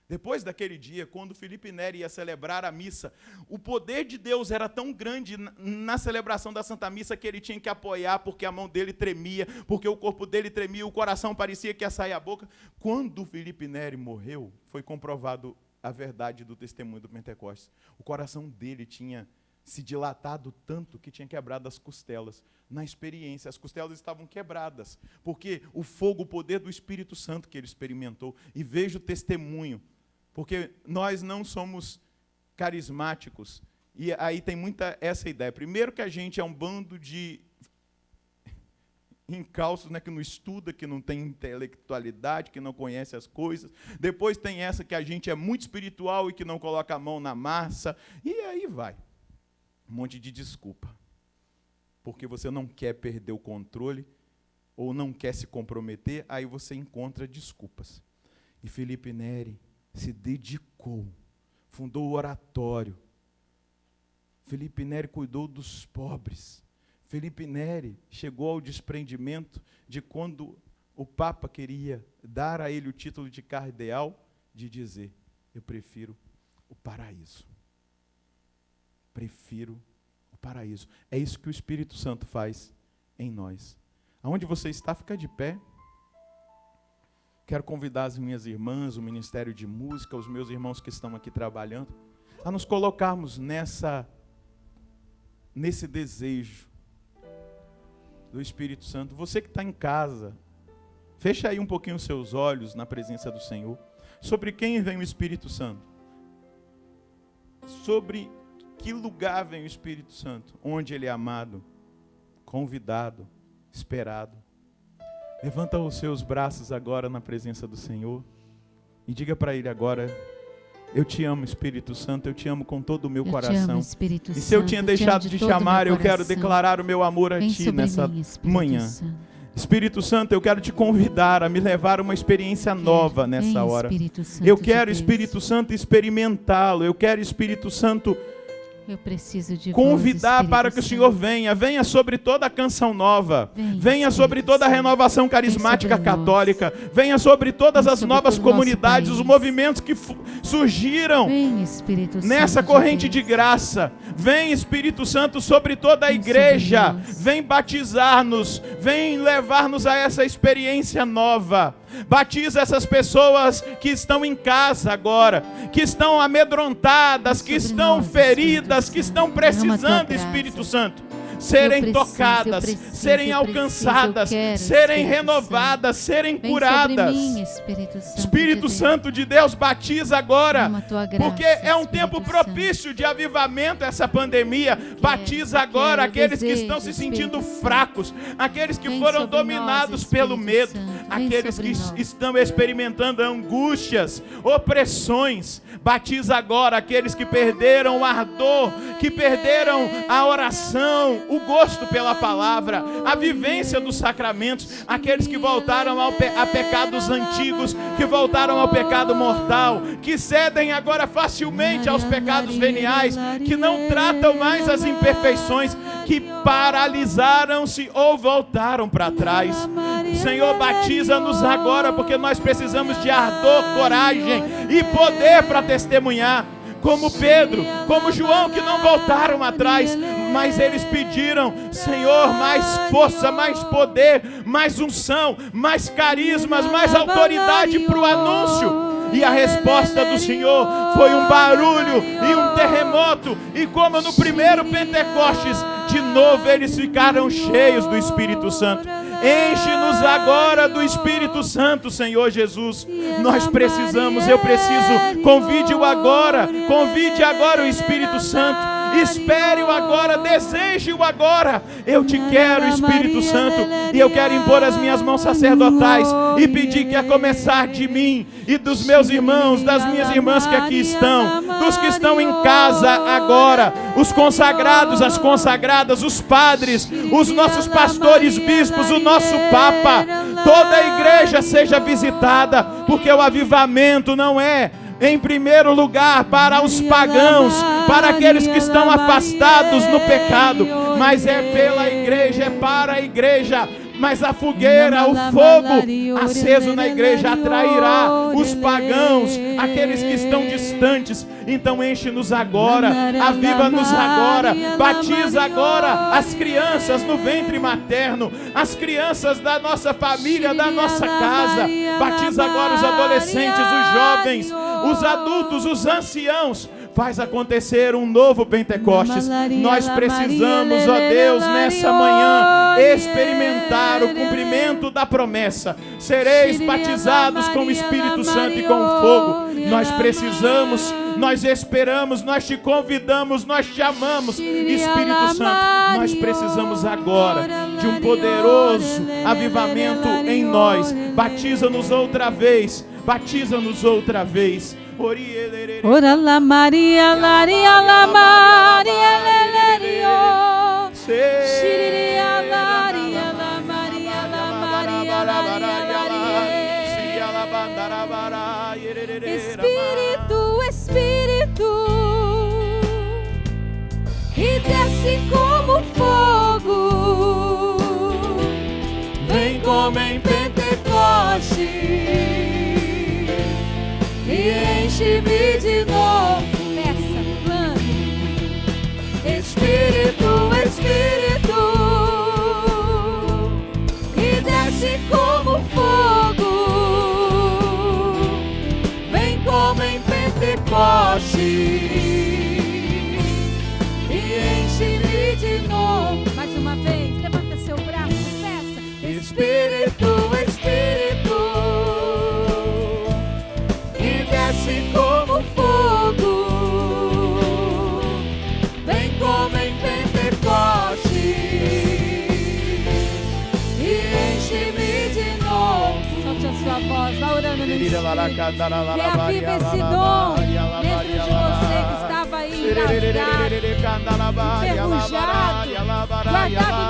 Depois daquele dia, quando Felipe Neri ia celebrar a missa, o poder de Deus era tão grande na celebração da Santa Missa que ele tinha que apoiar, porque a mão dele tremia, porque o corpo dele tremia, o coração parecia que ia sair a boca. Quando Felipe Neri morreu, foi comprovado a verdade do testemunho do Pentecostes. O coração dele tinha se dilatado tanto que tinha quebrado as costelas. Na experiência, as costelas estavam quebradas, porque o fogo, o poder do Espírito Santo que ele experimentou. E veja o testemunho. Porque nós não somos carismáticos. E aí tem muita essa ideia. Primeiro que a gente é um bando de incautos, né, que não estuda, que não tem intelectualidade, que não conhece as coisas. Depois tem essa que a gente é muito espiritual e que não coloca a mão na massa. E aí vai. Um monte de desculpa. Porque você não quer perder o controle ou não quer se comprometer, aí você encontra desculpas. E Felipe Neri se dedicou, fundou o oratório. Felipe Neri cuidou dos pobres. Felipe Neri chegou ao desprendimento de quando o Papa queria dar a ele o título de cardeal, de dizer, eu prefiro o paraíso. Prefiro o paraíso. É isso que o Espírito Santo faz em nós. Aonde você está, fica de pé. Quero convidar as minhas irmãs, o Ministério de Música, os meus irmãos que estão aqui trabalhando, a nos colocarmos nesse desejo do Espírito Santo. Você que está em casa, fecha aí um pouquinho os seus olhos na presença do Senhor. Sobre quem vem o Espírito Santo? Sobre que lugar vem o Espírito Santo? Onde ele é amado, convidado, esperado. Levanta os seus braços agora na presença do Senhor e diga para Ele agora: eu te amo, Espírito Santo, eu te amo com todo o meu coração. E se eu tinha deixado de te amar, eu quero declarar o meu amor a Ti nessa manhã. Espírito Santo, eu quero te convidar a me levar a uma experiência nova nessa hora. Eu quero, Espírito Santo, experimentá-lo. Eu quero, Espírito Santo,
eu preciso de
convidar para que o Senhor venha sobre toda a canção nova, venha sobre toda a renovação carismática católica, venha sobre todas as novas comunidades, os movimentos que surgiram nessa corrente de graça. Vem, Espírito Santo, sobre toda a igreja, vem batizar-nos, vem levar-nos a essa experiência nova. Batiza essas pessoas que estão em casa agora, que estão amedrontadas, que estão feridas, que estão precisando, Espírito Santo, serem tocadas, serem alcançadas, serem renovadas, serem curadas. Espírito Santo de Deus, batiza agora, porque é um tempo propício de avivamento essa pandemia. Batiza agora aqueles que estão se sentindo fracos, aqueles que foram dominados pelo medo, aqueles que estão experimentando angústias, opressões. Batiza agora aqueles que perderam o ardor, que perderam a oração, o gosto pela palavra, a vivência dos sacramentos, aqueles que voltaram a pecados antigos, que voltaram ao pecado mortal, que cedem agora facilmente aos pecados veniais, que não tratam mais as imperfeições, que paralisaram-se ou voltaram para trás. Senhor, batiza-nos agora, porque nós precisamos de ardor, coragem e poder para testemunhar. Como Pedro, como João, que não voltaram atrás, mas eles pediram: Senhor, mais força, mais poder, mais unção, mais carismas, mais autoridade para o anúncio. E a resposta do Senhor foi um barulho e um terremoto. E como no primeiro Pentecostes, de novo eles ficaram cheios do Espírito Santo. Enche-nos agora do Espírito Santo, Senhor Jesus. Nós precisamos, eu preciso. Convide-o agora, convide agora o Espírito Santo. Espere-o agora, deseje-o agora. Eu te quero, Espírito Santo, e eu quero impor as minhas mãos sacerdotais e pedir que, a começar de mim e dos meus irmãos, das minhas irmãs que aqui estão, dos que estão em casa agora, os consagrados, as consagradas, os padres, os nossos pastores, bispos, o nosso Papa, toda a igreja seja visitada, porque o avivamento não é em primeiro lugar para os pagãos, para aqueles que estão afastados no pecado, mas é pela igreja, é para a igreja. Mas a fogueira, o fogo aceso na igreja atrairá os pagãos, aqueles que estão distantes. Então enche-nos agora, aviva-nos agora, batiza agora as crianças no ventre materno, as crianças da nossa família, da nossa casa. Batiza agora os adolescentes, os jovens, os adultos, os anciãos. Faz acontecer um novo Pentecostes. Nós precisamos, ó Deus, nessa manhã, experimentar o cumprimento da promessa. Sereis batizados com o Espírito Santo e com o fogo. Nós precisamos, nós esperamos, nós te convidamos, nós te amamos. Espírito Santo, nós precisamos agora de um poderoso avivamento em nós. Batiza-nos outra vez, batiza-nos outra vez.
Ora la Maria, Laria la Maria, Lelerio. Shiriria Laria la Maria, la Maria, Laria. Espírito, Espírito, e desce como fogo, vem como em Pentecoste. E enche-me de novo. Peça, clame. Espírito, Espírito, e Pentecostes e enche-me de novo. Mais uma vez, levanta seu braço e peça: Espírito, Espírito, que desce como fogo, vem como em Pentecostes e enche-me de novo. Solte a sua voz, vá orando no Espírito. Reaviva esse dom dentro de você que estava aí engasgado, enferrujado, guardado